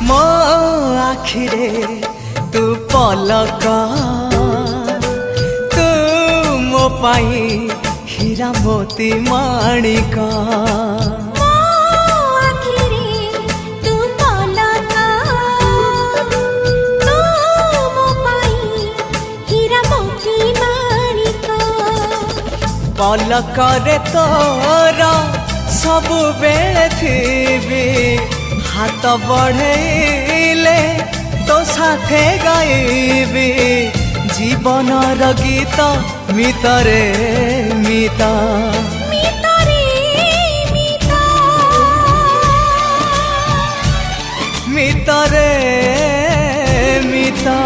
मो आखिरे तू पलक तू मो पाई हीरा मोती माणिक पलकरे तोर सब बेले थी हाथ बढ़ेले तो साथे गाइबी जीवन गीत मितरे मिता मितरे मिता।